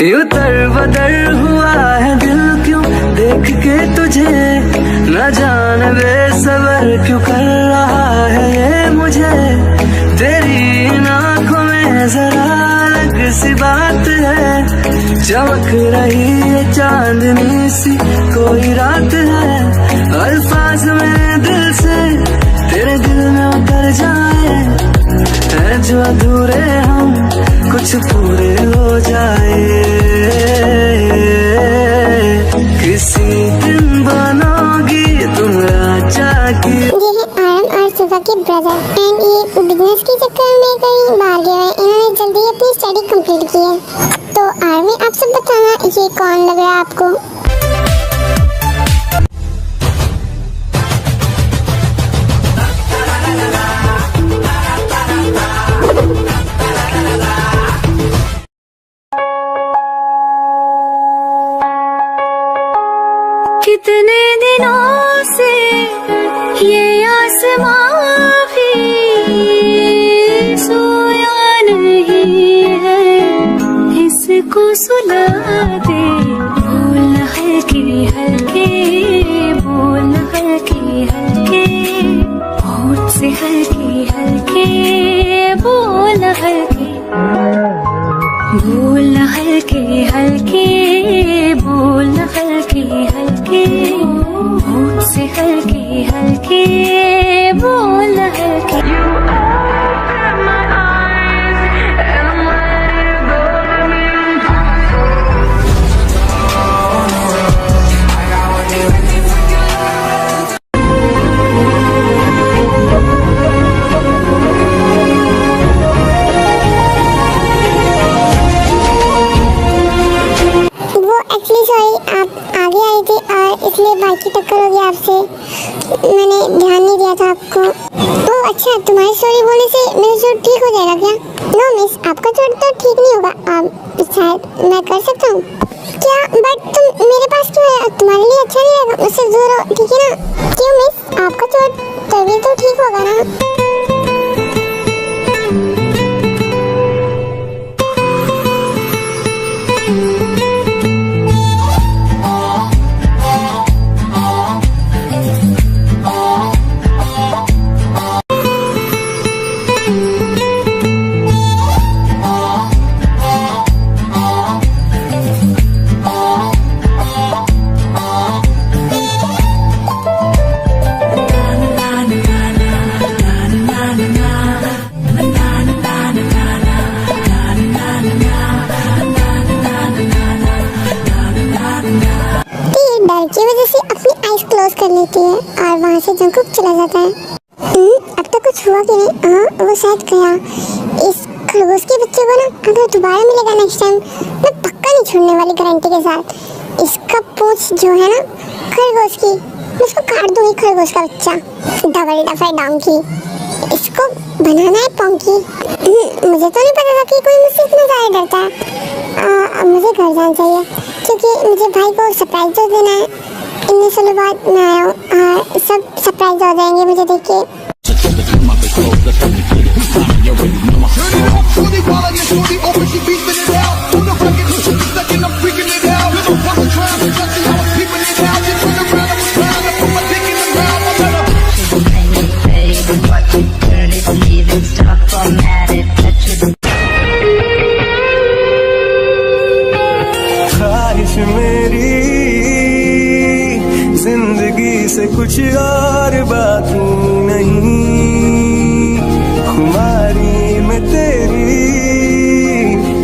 यूं तरबदर हुआ है दिल क्यों देख के तुझे, न जान बेसबर क्यों कर रहा है ये मुझे। तेरी आँखों में जरा अलग सी बात है, चमक रही है चांदनी सी कोई रात है। अल्फाज में दिल से तेरे दिल में उतर जाए, है जो अधूरे हम कुछ पूरे हो जाए। किसी दिन बनोगी तुम राजा की। ये है आरम और सुबह के ब्रदर एंड ये बिजनेस के चक्कर में कहीं बाहर गए हैं। इन्होंने जल्दी अपनी स्टडी कंप्लीट की है। तो आर्मी आप सब बताना ये कौन लग रहा है आपको। कितने दिनों से ये आसमां भी सोया नहीं है, इसको सुला दे। बोल हल्के हल्के, बोल हल्के हल्के, होठ से हल्के हल्के, बोल हल्के, बोल हल्के हल्के, बोल हल्के हल्के, होठ से हल्के हल्के, बोल हल्के। इसलिए बाइक की टक्कर हो गई आपसे, मैंने ध्यान नहीं दिया था आपको। ओह अच्छा, तुम्हारी सॉरी बोलने से मेरा चोट ठीक हो जाएगा क्या? नो मिस, आपका चोट तो ठीक नहीं होगा। आप शायद मैं कर सकता हूँ क्या? बट तुम मेरे पास क्यों है? तुम्हारे लिए अच्छा नहीं रहेगा मुझसे दूर हो, ठीक है ना? क्यों मिस, आपका चोट तभी तो ठीक होगा ना। की वजह से अपनी आईज क्लोज कर लेती है और वहाँ से जंकुक चला जाता है। अब तक कुछ हुआ कि नहीं? हाँ, वो शायद गया। इस खरगोश के बच्चे को ना अगर दोबारा मिलेगा नेक्स्ट टाइम, मैं पक्का नहीं छोड़ने वाली गारंटी के साथ। इसका पूंछ जो है ना खरगोश की, मैं उसको काट दूंगी। खरगोश का बच्चा डबल डफर डोंकी, इसको बनाना है पोंकी। मुझे तो नहीं पता था कि कोई मुझसे इतना ज़्यादा डरता है। मुझे घर जाना चाहिए क्योंकि मुझे भाई को सरप्राइज जो देना है। इतने सालों बाद मैं आया हूँ और सब सरप्राइज हो जाएंगे मुझे देख के। ख्वाहिश मेरी जिंदगी से कुछ और बाकी नहीं, खुमारी में तेरी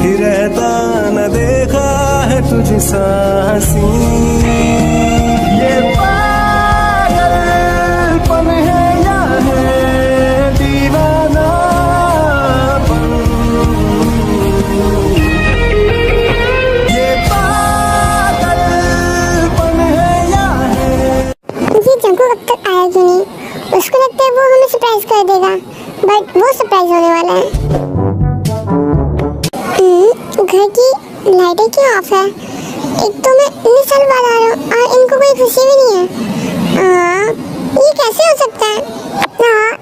ही रहता न देखा है तुझसा हंसी। ये पागलपन है या है दीवानापन, ये पागलपन है या है। ये जंकुक अब तक आया क्यों नहीं? उसको लगता है वो हमें सरप्राइज कर देगा, बट वो सरप्राइज होने वाला है। घर की लाइटें क्यों ऑफ है? एक तो मैं इतने साल बाद आ रहा हूँ और इनको कोई खुशी भी नहीं है। ये कैसे हो सकता है?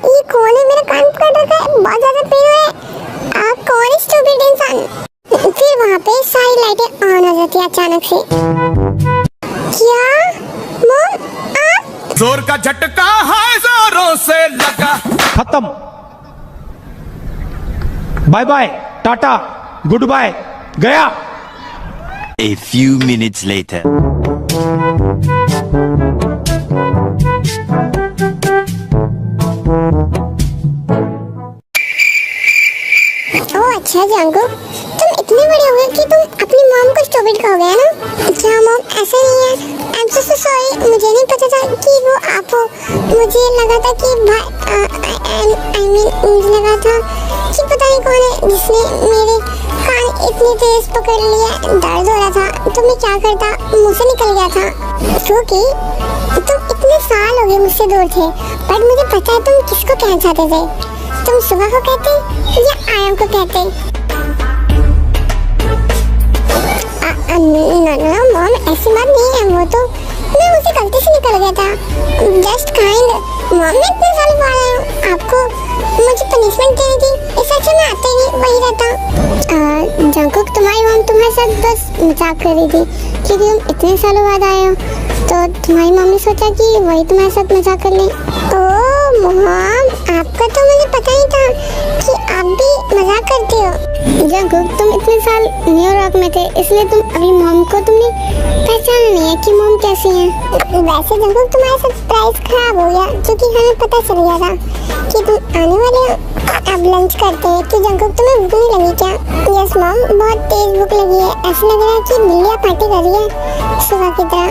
ये कौन है? मेरा कान पकड़ रखा है, बहुत ज्यादा पेन है। आप कौन है स्टूपिड इंसान? फिर वहाँ पे सारी लाइटें जाती है अचानक से। क्या मॉम आप? जोर का झटका है जोरों से लगा। खत्म। Bye bye, tata, goodbye, गया। A few minutes later. Oh अच्छा जंगकुक, तुम इतने बड़े हो गए कि तुम अपनी मॉम को स्टूपिड कहोगे, है ना? क्या मॉम ऐसा नहीं है? आई एम सो सॉरी, मुझे नहीं पता था कि वो आप हो। मुझे लगा था कि मुझे लगा था कि पता नहीं कौन है जिसने मेरे कान इतनी तेज पकड़ लिया, दर्द हो रहा था तो मैं क्या करता, मुंह से निकल गया था। क्योंकि तुम इतने साल हो गए मुझसे दूर थे, बट मुझे पता है तुम किसको कहना चाहते थे। तुम सुबह को कहते या आयम को कहते? नो मॉम, ऐसी बात नहीं है, वो तो मैं मुझसे गलती से निकल गया था। जस्ट काइंड मॉम, मैं इतने साल बाद आया हूँ, आपको मुझे पनिशमेंट देनी थी, इस अच्छा मैं आते ही वही रहता। जंगकुक, तुम्हारी मॉम तुम्हारे साथ बस मजाक कर रही थी, क्योंकि तुम इतने सालों बाद आए हो तो तुम्हारी मॉम ने सोचा कि वही तुम्हारे साथ मजाक कर ले। ओह मॉम, आपका तो मुझे पता ही था कि आप भी मजाक करते हो। जंगकुक, तुम इतने साल न्यूयॉर्क में थे, इसलिए तुम अभी मॉम को तुमने पहचाना नहीं है कि मॉम कैसी है। वैसे जंगकुक, तुम्हारा सरप्राइज खराब हो गया क्योंकि हमें पता चल गया था कि तुम आने वाले हो। अब लंच करते हैं। कि जंगकुक, तुम्हें भूख नहीं लगी क्या? यस मॉम, बहुत तेज भूख लगी है, ऐसा लग रहा है कि बिल्लियाँ पार्टी कर रही है सुबह की तरह।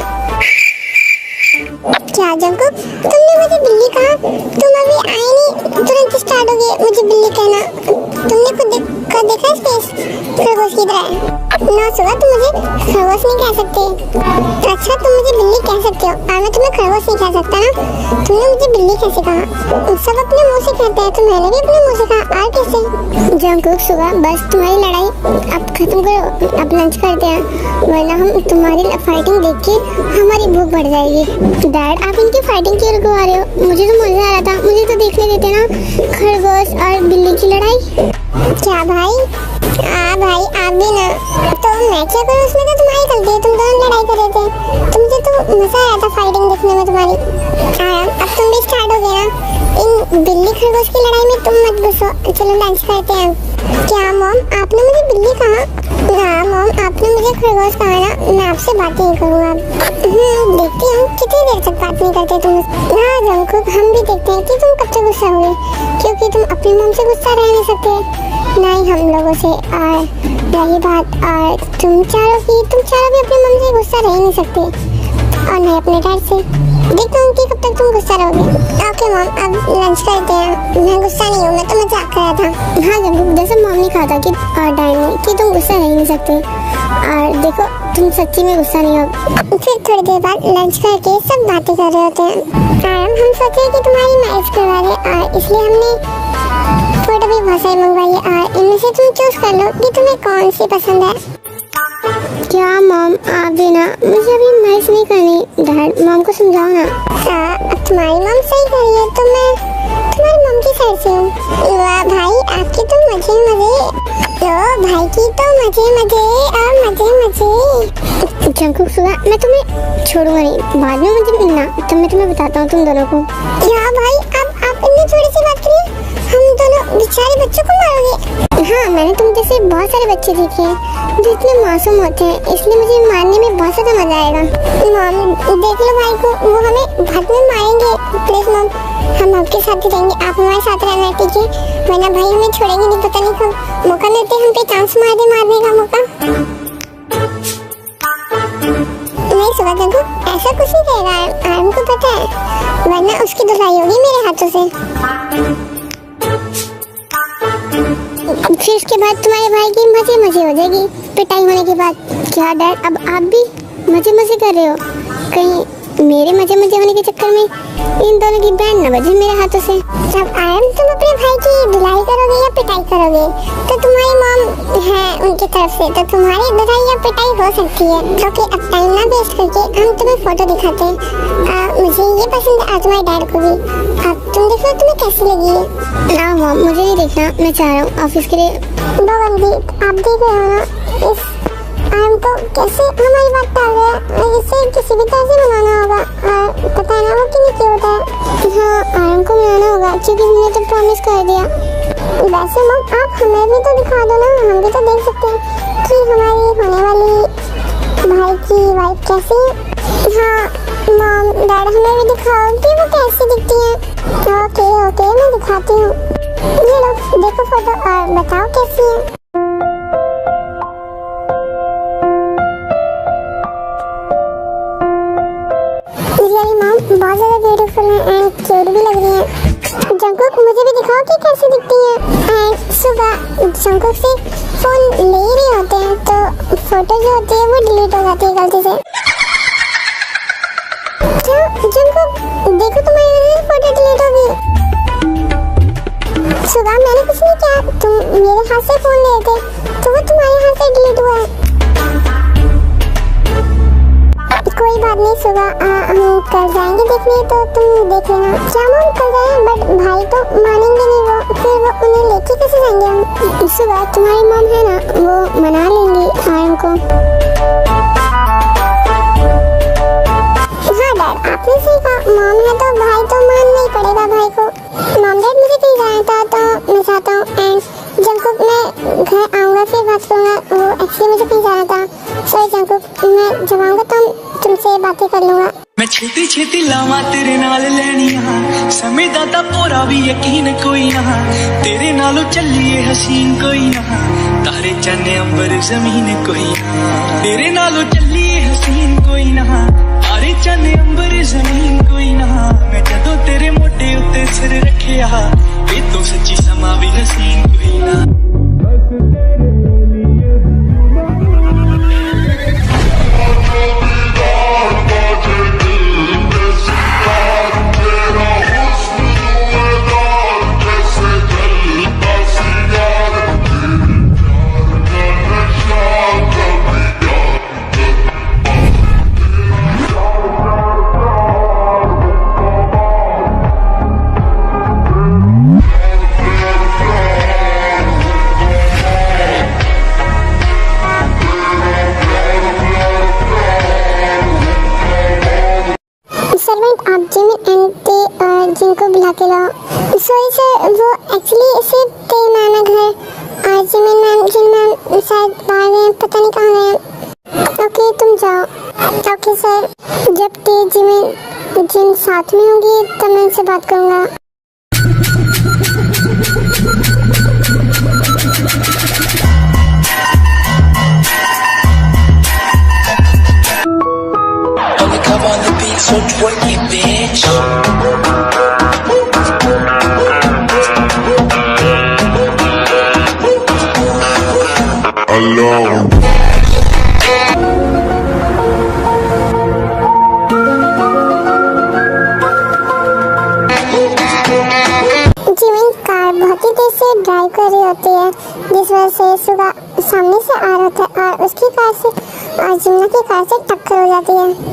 क्या जंगकुक, तुमने मुझे बिल्ली कहा? तुम अभी आए नहीं, तुरंत स्टार्ट हो गए मुझे बिल्ली कहना। तुमने खुद देखा स्पेस खरगोश की तरह? ना सुबह, तुम मुझे खरगोश नहीं कह सकते। अच्छा, तुम मुझे बिल्ली कह सकते हो और मैं तुम्हें खरगोश नहीं कह सकता ना? तुमने मुझे बिल्ली कैसे कहा? सब अपने मुंह से कहते हैं, तो मैंने भी अपने मुंह से कहा, और कैसे? जंगकुक, सुबह बस तुम्हारी लड़ाई अब खत्म करो, अब लंच करते हैं, वरना हम तुम्हारी फाइटिंग देख के हमारी भूख बढ़ जाएगी। डैड, आप इनकी फाइटिंग क्यों रुकवा रहे हो? मुझे तो मजा आ रहा था, मुझे तो देखने देते ना खरगोश और बिल्ली की लड़ाई। क्या भाई? भाई आप भी ना। तो मैं क्या करूँ, उसमें तो तुम्हारी गलती है, तुम दोनों लड़ाई कर रहे थे, तो मुझे तो मजा आया था फाइटिंग देखने में तुम्हारी। अब तुम भी स्टार्ट हो गए ना इन बिल्ली खरगोश की लड़ाई में, तुम मत घुसो। चलो लंच करते हैं। क्या मॉम, आपने मुझे बिल्ली कहा? हाँ मॉम, आपने मुझे खरगोश कहा ना, मैं आपसे बात नहीं करूँगा अब। देखती हूँ कितनी देर तक बात नहीं करते तुम। हाँ जंगकुक, हम भी देखते हैं कि तुम कब तक गुस्सा होगे, क्योंकि तुम अपनी मॉम से गुस्सा रह नहीं सकते, ना ही हम लोगों से। और रही बात और तुम चारों भी अपनी मॉम से गुस्सा रह नहीं सकते, और नहीं अपने डैड से। देखता हूँ कि कब तक तुम गुस्सा रहोगे। ओके मॉम, अब लंच करते हैं। मैं गुस्सा नहीं हूँ, मैं तो मजाक कर रहा था। हाँ जंगकुक, जैसे मॉम ने कहा था कि डैड ने कि तुम गुस्सा रह नहीं सकते, और देखो तुम सच्ची में गुस्सा नहीं हो। फिर थोड़ी देर बाद लंच करके सब बातें कर रहे होते हैं। हम सोचे कि तुम्हारी मैरिज करवा दें, और इसलिए हमने फोटो भी बहुत सारी मंगवाई है, और इनमें से तुम चूज कर लो कि तुम्हें कौन सी पसंद है। क्या मॉम, आप भी ना, मुझे अभी मैरिज नहीं करनी। डैड, मॉम को समझाओ ना। तुम्हारी मॉम सही कह रही है, तो मैं तुम्हारी मॉम की साइड से हूँ। वाह भाई, आपकी तो मजे भाई की तो मजे और मजे। जंगकुक, सुबह मैं तुम्हें छोड़ूंगा नहीं, बाद में मुझे मिलना, तब मैं तुम्हें बताता हूँ तुम दोनों को। क्या भाई, अब आप इतनी छोटी सी बात करिए, हम दोनों बेचारे बच्चों को मारोगे? हाँ, मैंने तुम जैसे बहुत सारे बच्चे देखे हैं जो इतने मासूम होते हैं, इसलिए मुझे मारने में बहुत ज्यादा मजा आएगा। मॉम देख लो भाई को, वो हमें बाद में मारेंगे। प्लीज मॉम, हम आपके साथ ही रहेंगे, आप हमारे साथ रहना, ठीक है? वरना भाई हमें छोड़ेंगे नहीं, पता नहीं कब मौका मिलते हम पे चांस मारने का मौका। नहीं सुबह जंगकुक, ऐसा कुछ नहीं कहेगा, आयम को पता है, वरना उसकी धुलाई होगी मेरे हाथों से। फिर उसके बाद तुम्हारे भाई की मजे हो जाएगी पिटाई होने के बाद। क्या डैड, अब आप भी मजे कर रहे हो? कहीं मेरे मजे होने के चक्कर में इन दोनों की बैंड न बजे मेरे हाथों से। अब आयम, तुम अपने भाई की धुलाई करोगे या पिटाई करोगे, तो तुम्हारी मॉम है उनकी तरफ से, तो तुम्हारी धुलाई या पिटाई हो सकती है। तो अब टाइम ना वेस्ट करके हम तुम्हें फोटो दिखाते हैं। मुझे ये पसंद है, तुम्हारे डैड को भी। अब तुम देखो तुम्हें कैसी लगी है। ना मॉम, मुझे नहीं देखना, मैं चाह रहा हूँ ऑफिस के लिए। आप देख रहे हो ना, इस आरम को कैसे हमारी बात टाल रहा है, इसे किसी भी तरह से मनाना होगा। और पता है ना वो कितनी क्यूट है। हाँ, आरम को मनाना होगा क्योंकि हमने तो प्रॉमिस कर दिया। वैसे मम आप हमें भी तो दिखा दो ना, हम भी तो देख सकते हैं कि हमारी होने वाली भाई की वाइफ कैसी है। हाँ मम डैड हमें भी दिखाओ कि वो कैसी दिखती है। ओके ओके मैं दिखाती हूँ। ये लो देखो फोटो और बताओ कैसी है। रियली मम बहुत ज्यादा ब्यूटीफुल है एंड क्यूट भी लग रही है। जंकुक मुझे भी दिखाओ कि कैसी दिखती है। एंड सुबह जंकुक से फोन ले ही रहे होते हैं तो फोटो जो होती है वो डिलीट हो जाती है गलती से। क्या जंकुक देखो तुम्हारी वजह से फोटो डिलीट हो गई। सुबह मैंने कुछ नहीं किया, तुम मेरे हाथ से फोन ले थे तो वो तुम्हारे हाथ से डिलीट हुआ है। कोई बात नहीं सुबह हम कल जाएंगे देखने तो तुम देख लेना। क्या मम कल जाए, बट भाई तो मानेंगे नहीं, वो फिर वो उन्हें लेके कैसे जाएंगे हम। सुबह तुम्हारी मम है ना वो मना लेंगी आरम को। हाँ डैड आपने सही कहा, मम है तो भाई तो मानना ही पड़ेगा भाई को। मम डैड मुझे कहीं जाना था तो मैं चाहता हूँ एंड जंकुक मैं घर आऊँगा फिर बात करूँगा। वो एक्चुअली मुझे कहीं जाना था। सॉरी जंकुक मैं जब आऊँगा तो तुमसे बातें कर लूँगा। मैं छेती छेती लावा तेरे नाल लैनियां, समय दा तां पूरा भी यकीन कोई ना, तेरे नालों चलिए हसीन कोई ना, तारे चन्ने अंबर जमीन कोई ना, तेरे नालों चलिए हसीन कोई ना, तारे चन्ने अंबर जमीन कोई ना। मैं जदों तेरे मोटे उत्ते सिर रखिया, वे तो सच्ची समा भी हसीन कोई ना। आप जिमिन एंड जिनको बुला के लाओ। सॉरी सर वो एक्चुअली सिर्फ ते मैम है घर और जिमिन मैम जिन मैम शायद बाहर गए, पता नहीं कहाँ गए। ओके तुम जाओ। ओके सर जब ते जिमिन जिन साथ में होंगी तब मैं उनसे बात करूँगा। Come on the beat, so twerk it, bitch. Alone. Jimin car बहुत ही तेज से ड्राइव कर रही होती है जिस वजह से सुबह सामने से आ रहा होता है और उसकी कार से और जिमना की कार से टक्कर हो जाती है।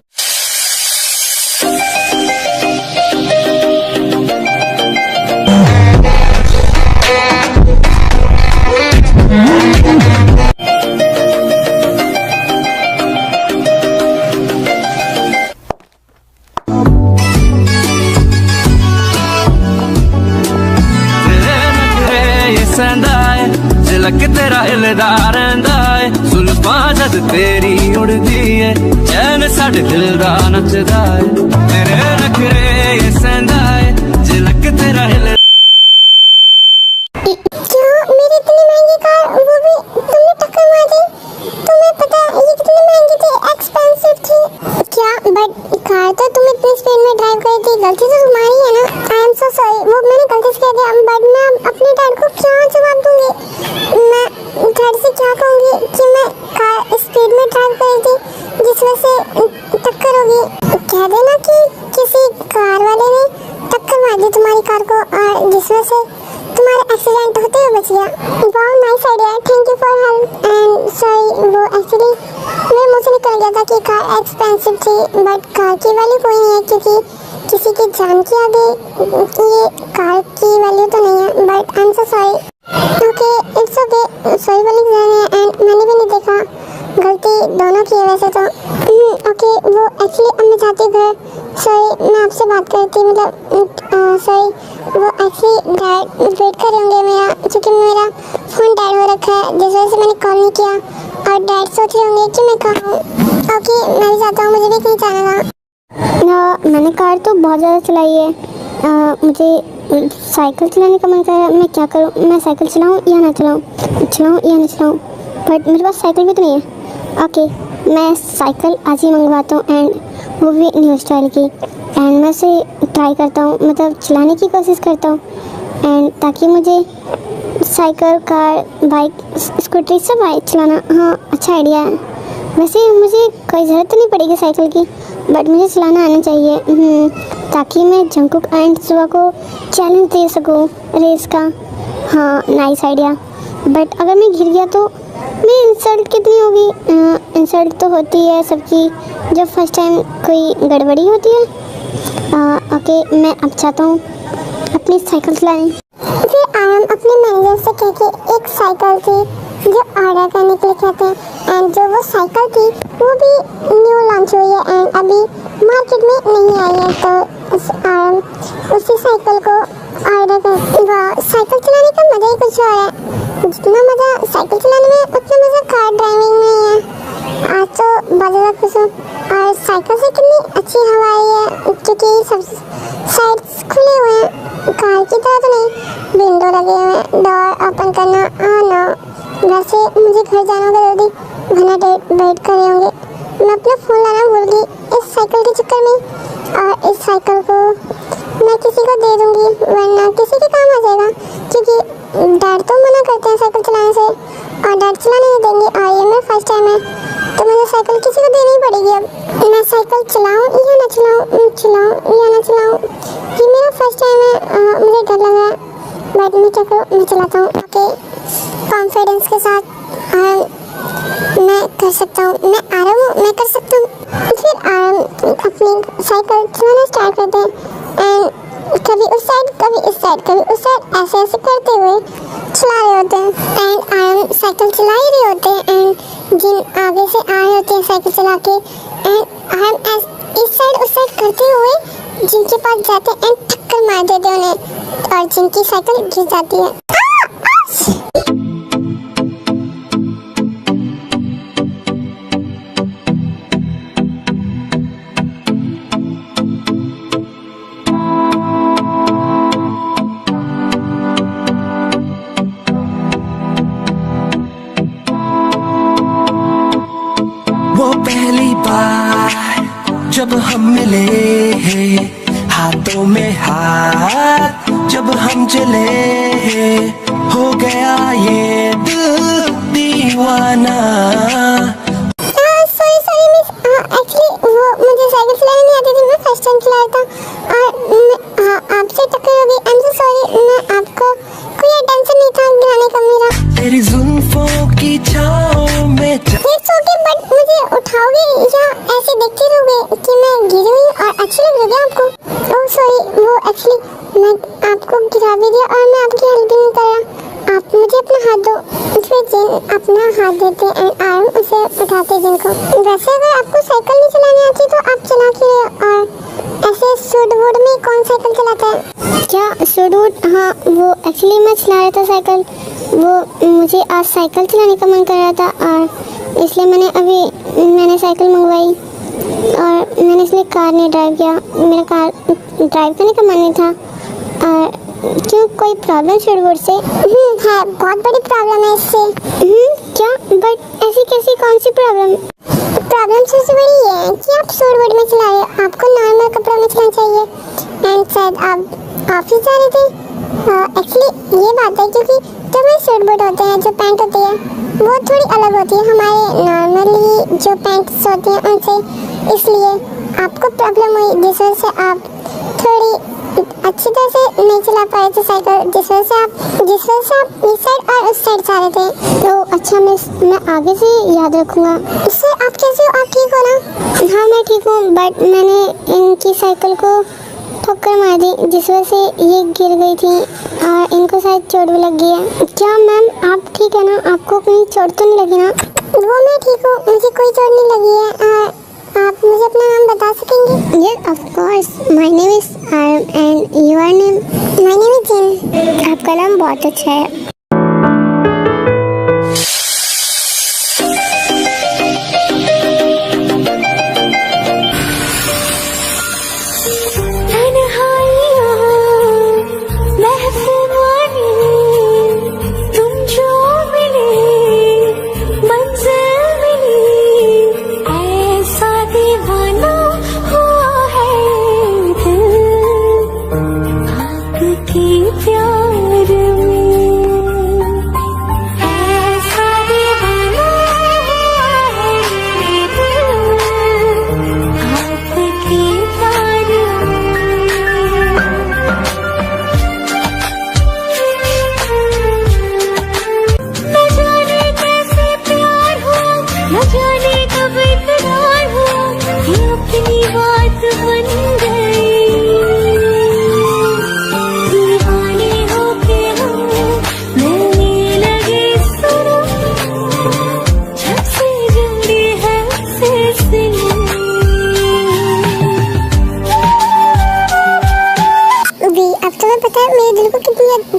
झलक तेरा हिलदा रहंदा है, जुल्फां जद तेरी उड़दी है, चैन साडे दिल दा नचदा है, तेरे नखरे ये सहंदा है, झलक तेरा हिलदा। क्या मेरी इतनी महंगी कार वो भी तुमने टक्कर मार दी? तुम्हें पता है ये कितनी महंगी थी, एक्सपेंसिव थी। क्या बट कार तो तुम इतनी स्पीड में ड्राइव कर रही थी, गलती तो तुम्हारी है ना। आई एम सो सॉरी, वो मैंने गलती से कर दिया, बट मैं अपने डैड को क्या जवाब दूंगी? मैं डैड से क्या कहूँगी कि मैं कार स्पीड में ड्राइव कर रही थी जिस वजह से टक्कर हो गई? कह देना कि किसी कार वाले ने टक्कर मार दी तुम्हारी कार को और जिस वजह से तुम्हारा एक्सीडेंट होते हुए बच गया। Wow nice idea, thank you for help and sorry वो एक्चुअली मेरे मुंह से निकल गया था कि कार एक्सपेंसिव थी, बट कार की वैल्यू कोई नहीं है क्योंकि किसी की जान के आगे ये कार की वैल्यू तो नहीं है। But I am so sorry. Okay it's okay, sorry बोलने की जरूरत नहीं है एंड मैंने भी नहीं देखा गलती दोनों की है वैसे तो। ओके, वो एक्चुअली अब मैं जाती हूँ घर। सॉरी, मैं आपसे बात करती, मतलब सॉरी, वो एक्चुअली डैड वेट कर रहे होंगे मेरा, क्योंकि मेरा फ़ोन डेड हो रखा है जिस वजह से मैंने कॉल नहीं किया, और डैड सोच रहे होंगे कि मैं कहाँ हूँ। ओके, मैं भी जाता हूँ, मुझे भी कहीं जाना था। मैंने कार तो बहुत ज़्यादा चलाई है, मुझे साइकिल चलाने का मन कर रहा है। मैं क्या करूँ, मैं साइकिल चलाऊँ या ना चलाऊँ, चलाऊँ या ना चलाऊँ, बट मेरे पास साइकिल भी तो नहीं है। ओके, मैं साइकिल आज ही मंगवाता हूँ, एंड वो भी न्यू स्टाइल की, एंड मैं उसे ट्राई करता हूँ, मतलब चलाने की कोशिश करता हूँ, एंड ताकि मुझे साइकिल, कार, बाइक, स्कूटी सब बाइक चलाना, हाँ अच्छा आइडिया है। वैसे मुझे कोई ज़रूरत तो नहीं पड़ेगी साइकिल की, बट मुझे चलाना आना चाहिए, ताकि मैं जंकुक एंड सुबह को चैलेंज दे सकूँ रेस का। हाँ, नाइस आइडिया। बट अगर मैं गिर गया तो मेरी इंसल्ट कितनी होगी? इंसल्ट तो होती है सबकी जब फर्स्ट टाइम कोई गड़बड़ी होती है। ओके, मैं अब चाहता हूँ अपनी साइकिल चलाने। फिर आराम अपने मैनेजर से कह के एक साइकिल थी जो ऑर्डर करने के लिए कहते हैं, एंड जो वो साइकिल थी वो भी न्यू लॉन्च हुई है एंड अभी मार्केट में नहीं आई है, तो आराम उसी साइकिल को ऑर्डर कर। साइकिल चलाने का मज़ा ही कुछ और है। जितना मज़ा साइकिल चलाने में उतना मज़ा कार ड्राइविंग में ही है। आज तो बहुत ज़्यादा खुश हूँ, और साइकिल से कितनी अच्छी हवा आई है, क्योंकि सब साइड्स खुले हुए हैं, कार की तरह तो नहीं, विंडो लगे हुए हैं, डोर ओपन करना आना। वैसे मुझे घर जाना होगा जल्दी, घना वेट कर रहे होंगे। मैं अपना फ़ोन लाना भूल गई इस साइकिल के चक्कर में, और इस साइकिल को मैं किसी को दे दूँगी, वरना किसी के काम आ जाएगा, क्योंकि डैड तो मना करते हैं साइकिल चलाने से, और डैड चलाने नहीं देंगे, और ये मेरा फर्स्ट टाइम है, तो मुझे साइकिल किसी को देनी पड़ेगी। अब मैं साइकिल चलाऊँ या ना चलाऊँ, चलाऊँ या ना चलाऊँ, ये मेरा फर्स्ट टाइम है, मुझे डर लग रहा है, बट मैं क्या करूँ, मैं चलाता हूँ। ओके, कॉन्फिडेंस के साथ मैं कर सकता हूँ, मैं आ रहा हूँ, मैं कर सकता हूँ। फिर अपनी साइकिल चलाना स्टार्ट करते हैं, एंड कभी उस साइड कभी इस साइड कभी उस साइड ऐसे ऐसे करते हुए चला रहे होते हैं, एंड आराम साइकिल चला ही रहे होते हैं, एंड जिन आगे से आ रहे होते हैं साइकिल चला के, एंड आराम इस साइड उस साइड करते हुए जिनके पास जाते हैं एंड टक्कर मार देते हैं उन्हें, और जिनकी साइकिल गिर जाती है। वो पहली बार जब हम मिले हैं, हाथों में हाथ जब हम चले, हो गया ये दिल दीवाना। सॉरी मिस, एक्चुअली वो मुझे साइकिल चलाने नहीं आती थी, मैं फर्स्ट टाइम चला रहा था, और आपसे टक्कर हो गई। आई एम सो सॉरी, मैं आपको कोई टेंशन नहीं था गिराने का मेरा। तेरी जुल्फों की छाँव में इट्स ओके, बट मुझे उठाओगे या ऐसे देखते रहोगे कि मैं गिरी हुई और अच्छी लग रही है आपको? ओह सॉरी, वो एक्चुअली मैं आपको गिरा भी दिया और मैं आपकी हेल्प भी नहीं कर रहा। आप मुझे अपना हाथ दो। फिर जिन अपना हाथ देते एंड आराम उसे उठाते जिनको। वैसे अगर आपको साइकिल नहीं चलानी आती तो आप चला क्यों? और ऐसे सूट-बूट में कौन साइकिल चलाता है? क्या सूट-बूट? हाँ, वो एक्चुअली मैं चला रहा था साइकिल, वो मुझे आज साइकिल चलाने का मन कर रहा था, और इसलिए मैंने साइकिल मंगवाई, और मैंने इसलिए कार नहीं ड्राइव किया। मेरा कार ड्राइव करने का मन नहीं था। और क्यों, कोई प्रॉब्लम सूट-बूट से? है, बहुत बड़ी प्रॉब्लम है इससे। क्या? बट ऐसी कैसी कौन सी प्रॉब्लम? प्रॉब्लम सबसे बड़ी ये है कि आप सूट-बूट में चला रहे हो, आपको नॉर्मल कपड़ों में चलाना चाहिए। एंड शायद आप ऑफिस जा रहे थे। एक्चुअली ये बात है क्योंकि जो हमारे सूट-बूट होते हैं, जो पैंट होती है, वो थोड़ी अलग होती है हमारे नॉर्मली जो पैंट्स होती हैं उनसे, इसलिए आपको प्रॉब्लम हुई जिस वजह से आप थोड़ी अच्छी तरह से नहीं चला पाए थे साइकिल, जिस वजह से आप इस साइड और उस साइड जा रहे थे। तो अच्छा मिस, मैं आगे से याद रखूँगा। इससे आप कैसे हो? आप ठीक हो ना? हाँ मैं ठीक हूँ, बट मैंने इनकी साइकिल को ठोकर मार दी जिस वजह से ये गिर गई थी और इनको शायद चोट भी लग गई है। क्या मैम आप ठीक है ना? आपको कहीं चोट तो नहीं लगी ना? वो मैं ठीक हूँ, मुझे कोई चोट नहीं लगी है। आप मुझे अपना नाम बता सकेंगे? Yes, of course. My name is Arm and your name? My name is Jin. आपका नाम बहुत अच्छा है।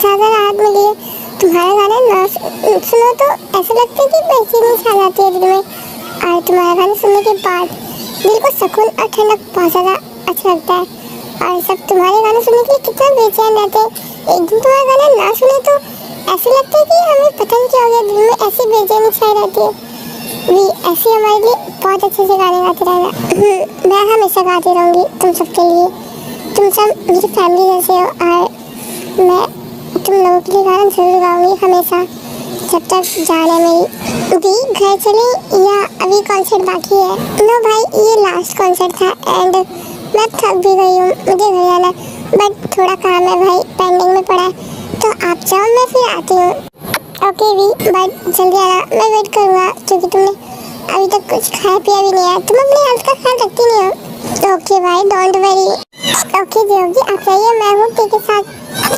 ज्यादा राहत मिली है। तुम्हारा गाना ना सुनो तो ऐसा लगता है कि बेचैनी छा जाती है दिल में, और तुम्हारा गाना सुनने के बाद दिल को सुकून और ठंडक बहुत ज्यादा अच्छा लगता है। और सब तुम्हारे गाने सुनने के लिए कितना बेचैन रहते हैं। एक दिन तुम्हारा गाना ना सुने तो ऐसे लगता है कि हमें पता नहीं क्या हो गया, दिल में ऐसी बेचैनी छाई रहती है। भी ऐसे हमारे लिए बहुत अच्छे से गाने गाते रहना। मैं हमेशा गाती रहूँगी तुम सबके लिए। तुम सब मेरी फैमिली जैसे हो, और मैं तुम लोगों के लिए गाना जरूर गाऊंगी हमेशा जब तक जान है मेरी। दी घर चले या अभी कॉन्सर्ट बाकी है? नो भाई, ये लास्ट कॉन्सर्ट था एंड मैं थक भी गई हूँ, मुझे घर जाना, बट थोड़ा काम है भाई, पेंडिंग में पड़ा है, तो आप जाओ, मैं फिर आती हूँ। ओके भी, बट जल्दी आना, मैं वेट करूँगा, क्योंकि तुमने अभी तक कुछ खाया पिया भी नहीं है। तुम अपनी हेल्थ का ख्याल रखती नहीं हो। ओके भाई, डोंट वरी। ओके देवजी, आप चाहिए, मैं हूँ पी के साथ।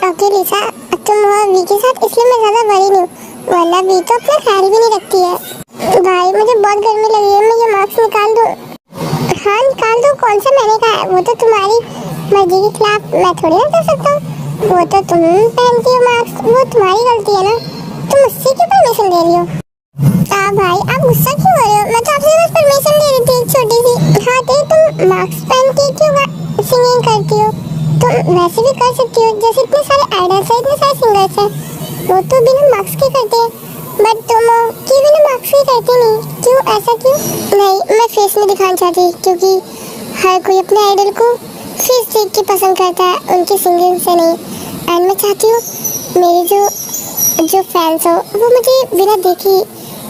ओके लिसा, तुम हो वी के साथ, इसलिए मैं ज़्यादा वरी नहीं हूँ, वरना वी तो अपना ख्याल भी नहीं रखती है। भाई मुझे बहुत गर्मी लगी है, मैं ये मास्क निकाल दूँ? हाँ निकाल दो। कौन सा मैंने कहा है? वो तो तुम्हारी मर्जी के खिलाफ मैं थोड़ी ना कर सकता हूँ। वो तो तुम पहनती हो मास्क, वो तुम्हारी गलती है ना, तुम उससे क्यों परमिशन दे रही हो? भाई आप गुस्सा क्यों हो रहे हो? मैं तो आपसे बस परमिशन दे रही थी एक छोटी सी। हाँ तो तुम मास्क पहन के क्यों सिंगिंग करती हो? तुम वैसे भी कर सकती हो, जैसे इतने सारे आइडल्स हैं, इतने सारे सिंगर्स हैं, वो तो बिना मास्क के करते हैं, बट तुम क्यों बिना मास्क के करती नहीं? क्यों, ऐसा क्यों? नहीं, मैं फेस नहीं दिखाना चाहती, क्योंकि हर कोई अपने आइडल को फेस देख के पसंद करता है, उनकी सिंगिंग से नहीं। एंड मैं चाहती हूँ मेरे जो फैंस हो वो मुझे बिना देखे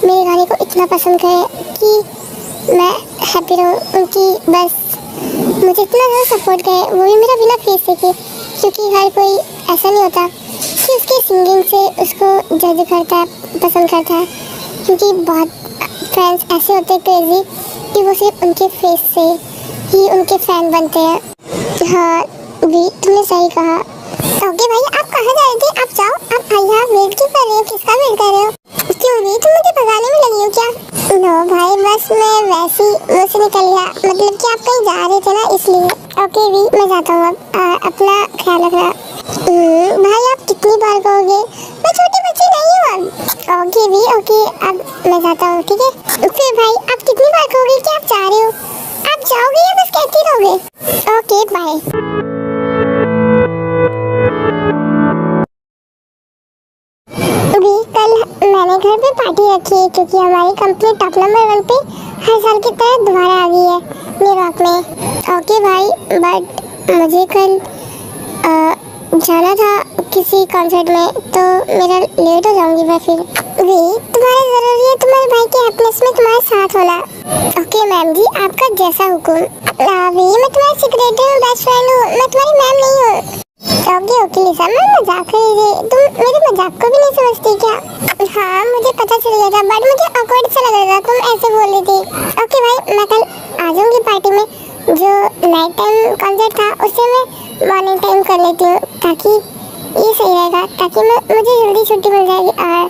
मेरे गाने को इतना पसंद करे कि मैं हैप्पी रहूँ, उनकी बस मुझे इतना ज़्यादा सपोर्ट करे, वो भी मेरा बिना फेस देखे, क्योंकि हर कोई ऐसा नहीं होता कि उसकी सिंगिंग से उसको जज करता है, पसंद करता है, क्योंकि बहुत फैंस ऐसे होते हैं क्रेजी कि वो सिर्फ उनके फेस से ही उनके फ़ैन बनते हैं। हाँ भी, तुमने सही कहा। ओके भाई, आप कहाँ जा रहे थे? आप जाओ, आप यहाँ वेट क्यों कर रहे हो? किसका वेट कर रहे हो? क्यों भी, तुम मुझे भगाने में लगी हो क्या? नो भाई, बस मैं वैसी मुँह से निकल गया, मतलब कि आप कहीं जा रहे थे ना, इसलिए। ओके भी, मैं जाता हूँ अब, अपना ख्याल रखना। भाई आप कितनी बार कहोगे? मैं छोटी बच्ची नहीं हूँ अब। ओके भी, ओके, अब मैं जाता हूँ, ठीक है? फिर भाई आप कितनी बार कहोगे कि आप जा रहे हो? आप जाओगे या बस कहती रहोगे? Okay bye. कल मैंने घर पे पार्टी रखी है, क्योंकि हमारी कंपनी टॉप नंबर 1 पे हर साल की तरह दोबारा आ गई है न्यूयॉर्क में। ओके भाई, बट मुझे कल जाना था किसी कॉन्सर्ट में, तो मेरा लेट हो जाऊंगी मैं फिर। वी, तुम्हारा ज़रूरी है तुम्हारे भाई के हैप्पीनेस में तुम्हारे साथ होना। ओके मैम जी, आपका जैसा हुक्म। वी, मैं तुम्हारी सेक्रेटरी हूँ, बेस्ट फ्रेंड हूँ, मैं तुम्हारी मैम नहीं हूँ। ओके लिसा, मैं मजाक कर रही थी, तुम मेरे मजाक को भी नहीं समझती क्या? हाँ मुझे पता चल गया था, बट मुझे ऑकवर्ड सा लग रहा था, तुम ऐसे बोल रही थी। ओके भाई, मैं कल आ जाऊंगी पार्टी में। जो नाइट टाइम कॉन्सर्ट था उससे मैं मॉर्निंग टाइम कर लेती हूँ, ताकि ये सही रहेगा, ताकि मुझे जल्दी छुट्टी मिल जाएगी और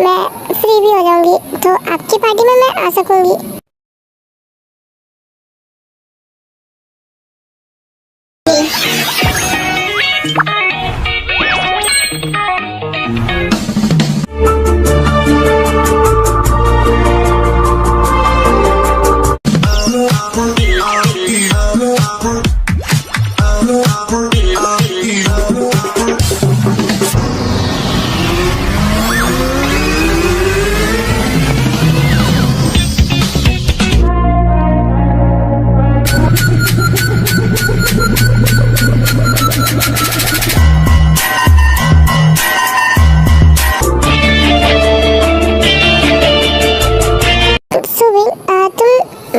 मैं फ्री भी हो जाऊंगी तो आपकी पार्टी में मैं आ सकूंगी।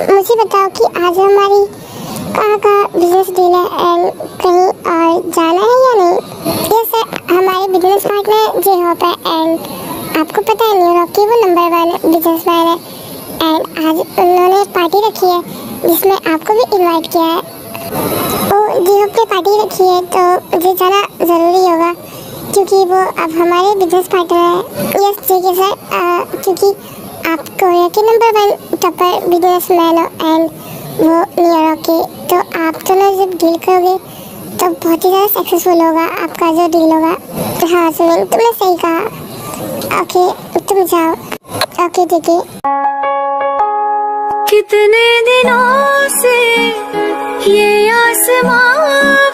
मुझे बताओ कि आज हमारी कहाँ बिजनेस डील है एंड कहीं और जाना है या नहीं। जैसे हमारे बिजनेस पार्टनर जे होप है एंड आपको पता है न्यूयॉर्क की वो नंबर 1 बिजनेसमैन है एंड आज उन्होंने पार्टी रखी है जिसमें आपको भी इनवाइट किया है। वो जे होप ने पार्टी रखी है तो मुझे जाना ज़रूरी होगा क्योंकि वो अब हमारे बिजनेस पार्टनर है। यस ठीक है सर, क्योंकि आप कोरिया के नंबर 1 टॉपर बिजनेसमैन हो एंड वो न्यूयॉर्क के, तो आप दोनों जब डील करोगे तो बहुत ही ज़्यादा सक्सेसफुल होगा आपका जो डील होगा। हाँ सुनील, तुमने सही कहा। ओके तुम जाओ। ओके ठीक है। कितने दिनों से ये आसमां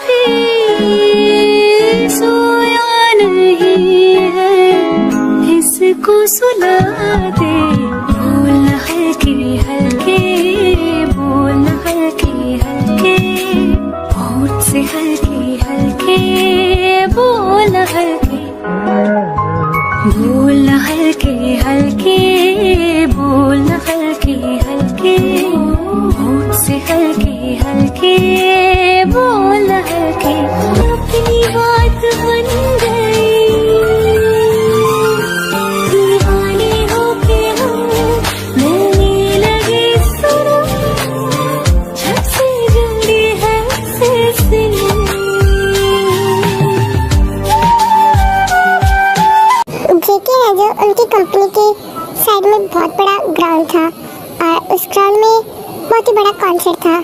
भी सोया नहीं है, इसको सुला दे। बोल हल्के हल्के, बोल हल्के हल्के, होठ से हल्के हल्के बोल हल्के, बोल हल्के हल्के, बोल हल्के हल्के, होठ से हल्के हल्के बोल हल्के। अपनी बात बन गई, दीवाने होके हम मिलने लगे सुनो, जब से जुड़ी है जेके है जो उनकी कंपनी के साइड में बहुत बड़ा ग्राउंड था और उस ग्राउंड में बहुत ही बड़ा कॉन्सर्ट था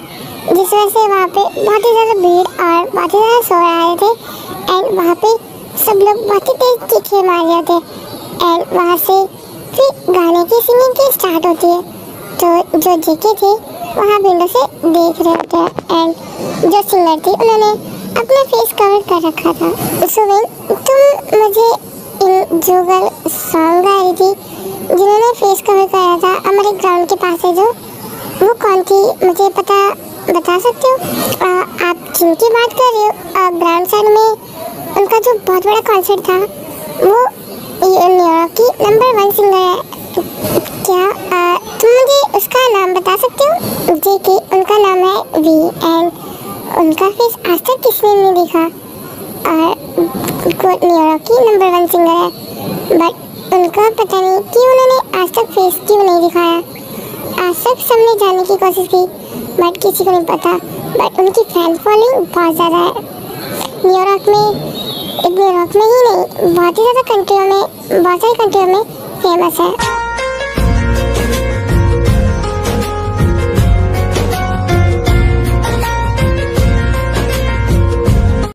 जिस वजह से वहाँ पे बहुत ही ज़्यादा भीड़ और बहुत ही ज़्यादा शोर आ रहे थे एंड वहाँ पे सब लोग बहुत ही तेज चीखे मार रहे थे एंड वहाँ से फिर गाने की सिंगिंग की स्टार्ट होती है। तो जो जेके थे वहाँ विंडो से देख रहे थे एंड जो सिंगर थी उन्होंने अपना फेस कवर कर रखा था। सुनील, तुम मुझे इन जो गर्ल सॉन्ग गा रही थी जिन्होंने फेस कवर करा था हमारे ग्राउंड के पास है जो, वो कौन थी मुझे बता सकते हो? आप जिनकी बात कर रहे हो ग्राउंड साइड में उनका जो बहुत बड़ा कॉन्सर्ट था वो न्यूयॉर्क की नंबर 1 सिंगर है क्या? तुम मुझे उसका नाम बता सकते हो? जी कि उनका नाम है वी एंड उनका फेस आज तक किसने नहीं देखा और न्यूयॉर्क की नंबर 1 सिंगर है बट उनका पता नहीं कि उन्होंने आज तक फेस क्यों नहीं दिखाया। आज तक सबने जानने की कोशिश की बट किसी को नहीं पता, बट उनकी फैन फॉलोइंग बहुत ज़्यादा है न्यूयॉर्क में। न्यूयॉर्क में ही नहीं बहुत ही ज़्यादा कंट्रियों में, बहुत सारी कंट्रियों में फेमस है।